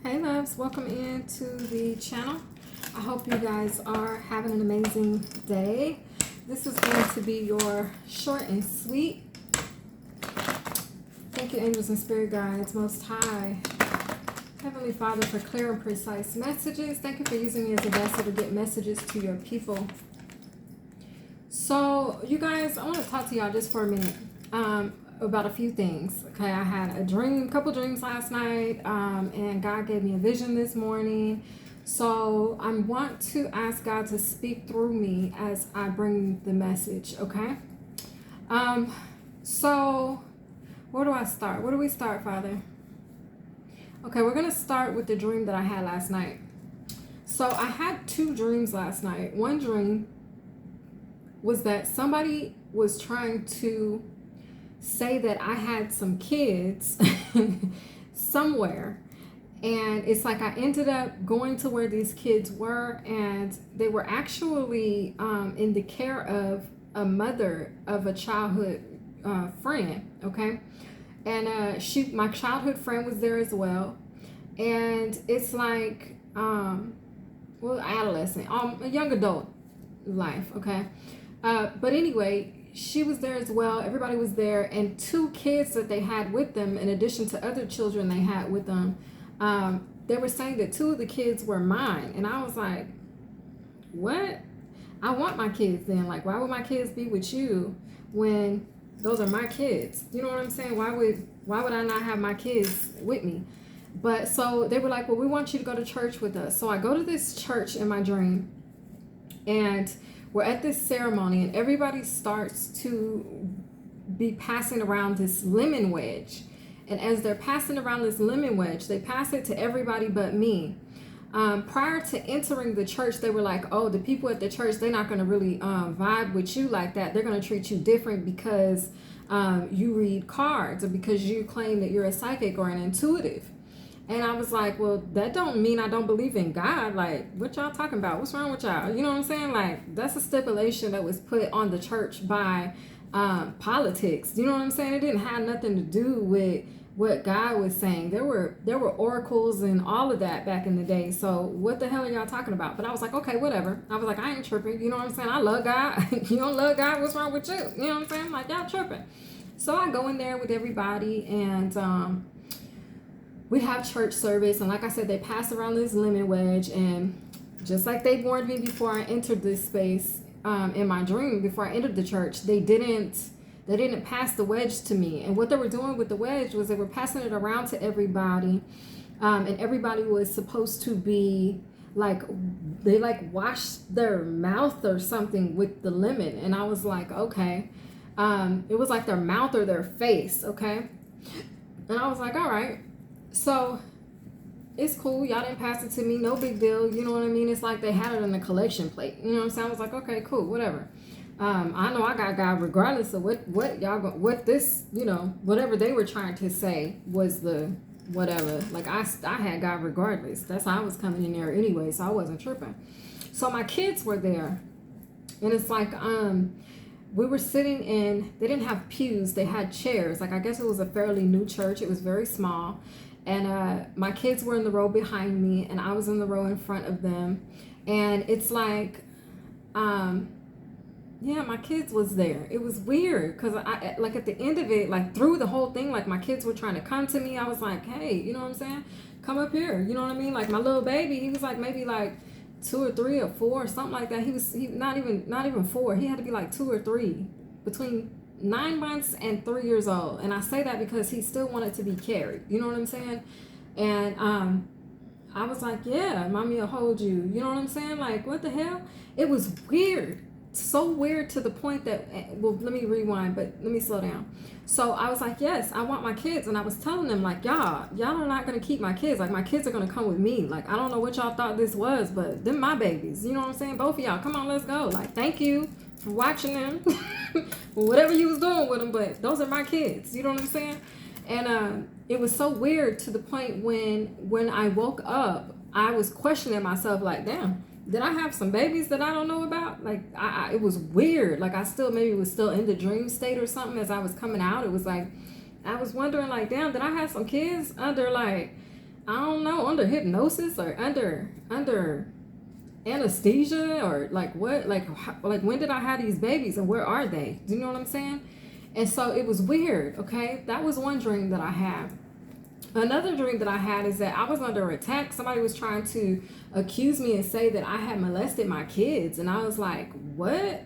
Hey loves, welcome into the channel. I hope you guys are having an amazing day. This is going to be your short and sweet. Thank you, angels and spirit guides, Most High, Heavenly Father, for clear and precise messages. Thank you for using me as a vessel to get messages to your people. So, you guys, I want to talk to y'all just for a minute. About a few things. Okay, I had a couple dreams last night, and God gave me a vision this morning. So I want to ask God to speak through me as I bring the message. Okay. So where do I start? Where do we start, Father? Okay, we're gonna start with the dream that I had last night. So I had two dreams last night. One dream was that somebody was trying to say that I had some kids somewhere, and it's like I ended up going to where these kids were, and they were actually in the care of a mother of a childhood friend. Okay, and my childhood friend was there as well, and it's like adolescent, a young adult life. Okay, but anyway, she was there as well. Everybody was there, and two kids that they had with them, in addition to other children they had with them, they were saying that two of the kids were mine. And I was like, what? I want my kids then. Like, why would my kids be with you when those are my kids? You know what I'm saying? Why would I not have my kids with me? But so they were like, well, we want you to go to church with us. So I go to this church in my dream, and we're at this ceremony, and everybody starts to be passing around this lemon wedge. And as they're passing around this lemon wedge, they pass it to everybody but me. Prior to entering the church, they were like, oh, the people at the church, they're not going to really vibe with you like that. They're going to treat you different because you read cards, or because you claim that you're a psychic or an intuitive. And I was like, well, that don't mean I don't believe in God. Like, what y'all talking about? What's wrong with y'all? You know what I'm saying? Like, that's a stipulation that was put on the church by politics. You know what I'm saying? It didn't have nothing to do with what God was saying. There were oracles and all of that back in the day. So what the hell are y'all talking about? But I was like, okay, whatever. I was like, I ain't tripping. You know what I'm saying? I love God. You don't love God? What's wrong with you? You know what I'm saying? Like, y'all tripping. So I go in there with everybody, and we have church service, and like I said, they pass around this lemon wedge, and just like they warned me before I entered this space, in my dream, before I entered the church, they didn't pass the wedge to me. And what they were doing with the wedge was they were passing it around to everybody, and everybody was supposed to be like, they like washed their mouth or something with the lemon. And I was like, okay. It was like their mouth or their face, okay? And I was like, all right. So it's cool. Y'all didn't pass it to me. No big deal. You know what I mean? It's like they had it on the collection plate. You know what I'm saying? I was like, okay, cool, whatever. I know I got God regardless of what this, whatever they were trying to say was the whatever. Like I had God regardless. That's how I was coming in there anyway, so I wasn't tripping. So my kids were there, and it's like we were sitting in, they didn't have pews, they had chairs. Like, I guess it was a fairly new church. It was very small. And my kids were in the row behind me, and I was in the row in front of them. And it's like, my kids was there. It was weird because I, like, at the end of it, like through the whole thing, like my kids were trying to come to me. I was like, hey, you know what I'm saying? Come up here. You know what I mean? Like my little baby, he was like maybe like 2 or 3 or 4 or something like that. He not even 4. He had to be like 2 or 3, between 9 months and 3 years old. And I say that because he still wanted to be carried. You know what I'm saying? And I was like, yeah, mommy will hold you. You know what I'm saying? Like, what the hell? It was weird. So weird to the point that, well, let me rewind, but let me slow down. So I was like, yes, I want my kids. And I was telling them, like, y'all are not going to keep my kids. Like, my kids are going to come with me. Like, I don't know what y'all thought this was, but them my babies. You know what I'm saying? Both of y'all, come on, let's go. Like, thank you for watching them. Whatever you was doing with them, but those are my kids. You know what I'm saying? And it was so weird to the point when I woke up, I was questioning myself, like, damn, did I have some babies that I don't know about? Like, it was weird. Like, I still maybe was still in the dream state or something as I was coming out. It was like, I was wondering, like, damn, did I have some kids under, like, I don't know, under hypnosis or under anesthesia, or like what, like when did I have these babies and where are they? Do you know what I'm saying? And so it was weird. Okay, that was one dream that I had. Another dream that I had is that I was under attack. Somebody was trying to accuse me and say that I had molested my kids, and I was like, what?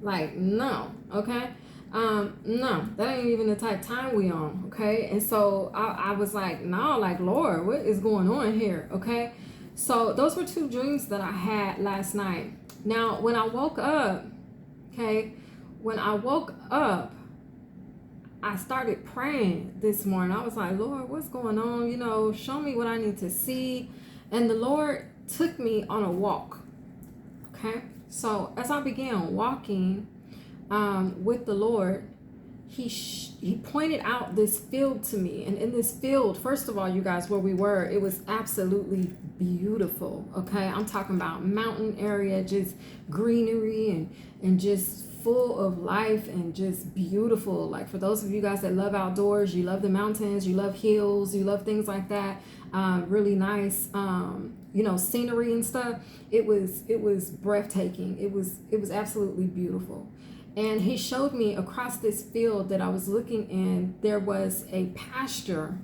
Like, no. Okay. No, that ain't even the type of time we on. Okay. And so I was like, no, like, Lord, what is going on here? Okay. So those were two dreams that I had last night. Now, when I woke up, okay, when I woke up, I started praying this morning. I was like, Lord, what's going on? You know, show me what I need to see. And the Lord took me on a walk. Okay. So as I began walking with the Lord, he pointed out this field to me. And in this field, first of all, you guys, where we were, it was absolutely beautiful. Okay. I'm talking about mountain area, just greenery and just full of life and just beautiful. Like, for those of you guys that love outdoors, you love the mountains, you love hills, you love things like that, really nice scenery and stuff. It was breathtaking. It was absolutely beautiful. And he showed me across this field that I was looking in, there was a pasture.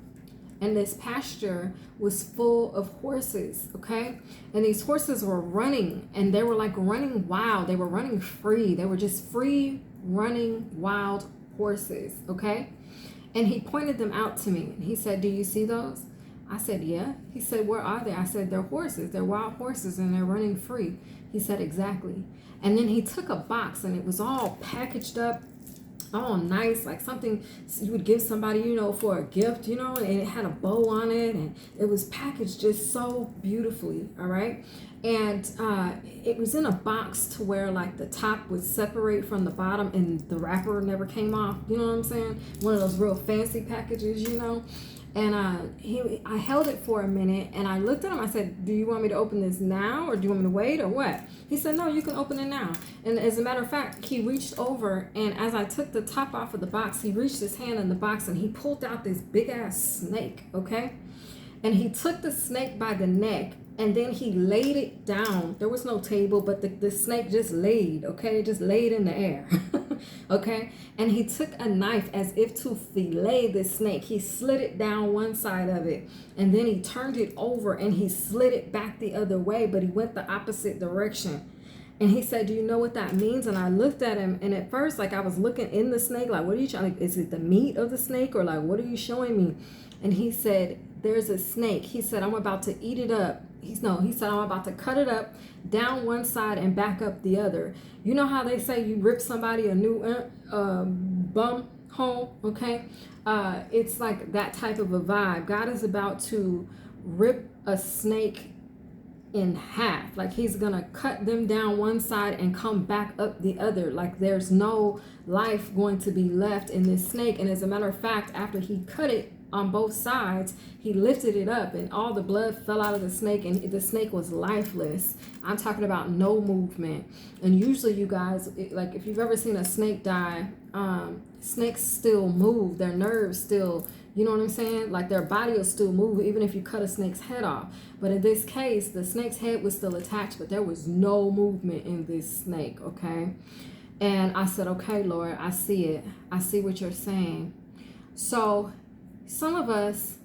And this pasture was full of horses, okay? And these horses were running, and they were like running wild. They were running free. They were just free running wild horses, okay? And he pointed them out to me. And he said, do you see those? I said, yeah. He said, where are they? I said, they're horses. They're wild horses, and they're running free. He said, exactly. And then he took a box, and it was all packaged up, all nice, like something you would give somebody, for a gift, and it had a bow on it, and it was packaged just so beautifully, all right? And it was in a box to where, like, the top would separate from the bottom and the wrapper never came off, you know what I'm saying? One of those real fancy packages, And I held it for a minute, and I looked at him. I said, do you want me to open this now, or do you want me to wait, or what? He said, no, you can open it now. And as a matter of fact, he reached over, and as I took the top off of the box, he reached his hand in the box, and he pulled out this big-ass snake, okay? And he took the snake by the neck, and then he laid it down. There was no table, but the snake just laid, okay? Just laid in the air, okay? And he took a knife as if to fillet the snake. He slid it down one side of it, and then he turned it over, and he slid it back the other way, but he went the opposite direction. And he said, do you know what that means? And I looked at him, and at first, like, I was looking in the snake, like, what are you trying, like, is it the meat of the snake, or like, what are you showing me? And he said, there's a snake. He said, I'm about to eat it up. He said, I'm about to cut it up down one side and back up the other. You know how they say you rip somebody a new bum hole, okay? It's like that type of a vibe. God is about to rip a snake in half. Like, he's gonna cut them down one side and come back up the other. Like, there's no life going to be left in this snake. And as a matter of fact, after he cut it on both sides, he lifted it up, and all the blood fell out of the snake, and the snake was lifeless. I'm talking about no movement. And usually, you guys, like, if you've ever seen a snake die, snakes still move. Their nerves still, you know what I'm saying? Like, their body will still move even if you cut a snake's head off. But in this case, the snake's head was still attached, but there was no movement in this snake, okay? And I said, okay, Lord, I see it. I see what you're saying. So some of us,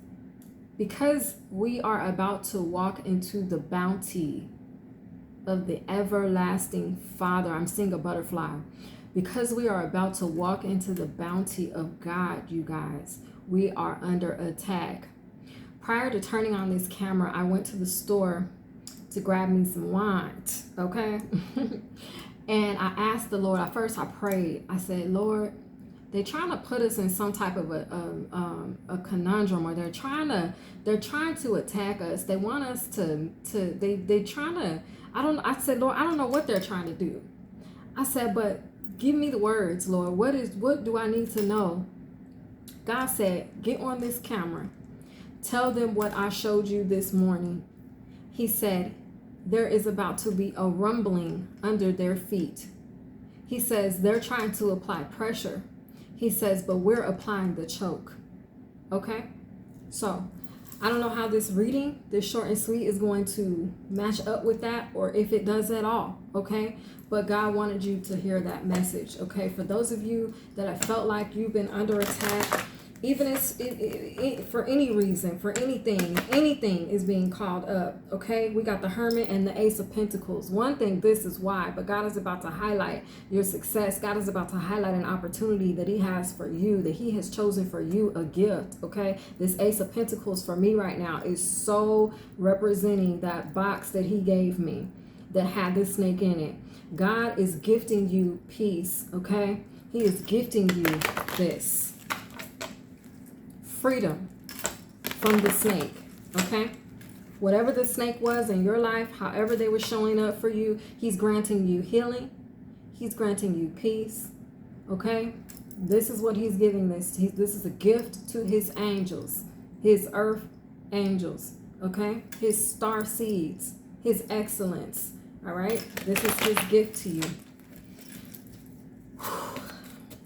because we are about to walk into the bounty of the everlasting Father, I'm seeing a butterfly. Because we are about to walk into the bounty of God, you guys, we are under attack. Prior to turning on this camera, I went to the store to grab me some wine, okay? And I asked the Lord, at first I prayed. I said, Lord, they're trying to put us in some type of a conundrum, or they're trying to attack us. They want us they trying to, I said, Lord, I don't know what they're trying to do. I said, but give me the words, Lord. What do I need to know? God said, get on this camera. Tell them what I showed you this morning. He said, there is about to be a rumbling under their feet. He says, they're trying to apply pressure. He says, but we're applying the choke. Okay? So I don't know how this reading, this short and sweet, is going to match up with that, or if it does at all, okay? But God wanted you to hear that message, okay? For those of you that have felt like you've been under attack, even if for any reason, for anything is being called up, okay? We got the Hermit and the Ace of Pentacles. One thing, this is why, but God is about to highlight your success. God is about to highlight an opportunity that he has for you, that he has chosen for you, a gift, okay? This Ace of Pentacles for me right now is so representing that box that he gave me that had this snake in it. God is gifting you peace, okay? He is gifting you this. Freedom from the snake, okay? Whatever the snake was in your life, however they were showing up for you, he's granting you healing. He's granting you peace, okay? This is what he's giving this. This is a gift to his angels, his earth angels, okay? His star seeds, his excellence, all right? This is his gift to you.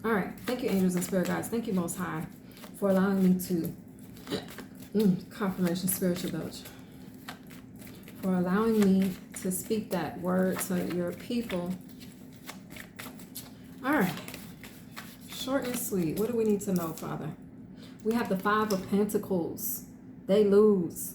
All right. Thank you, angels and spirit guides. Thank you, Most High, for allowing me to confirmation spiritual belch, for allowing me to speak that word to your people. All right, short and sweet. What do we need to know, Father? We have the Five of Pentacles. They lose.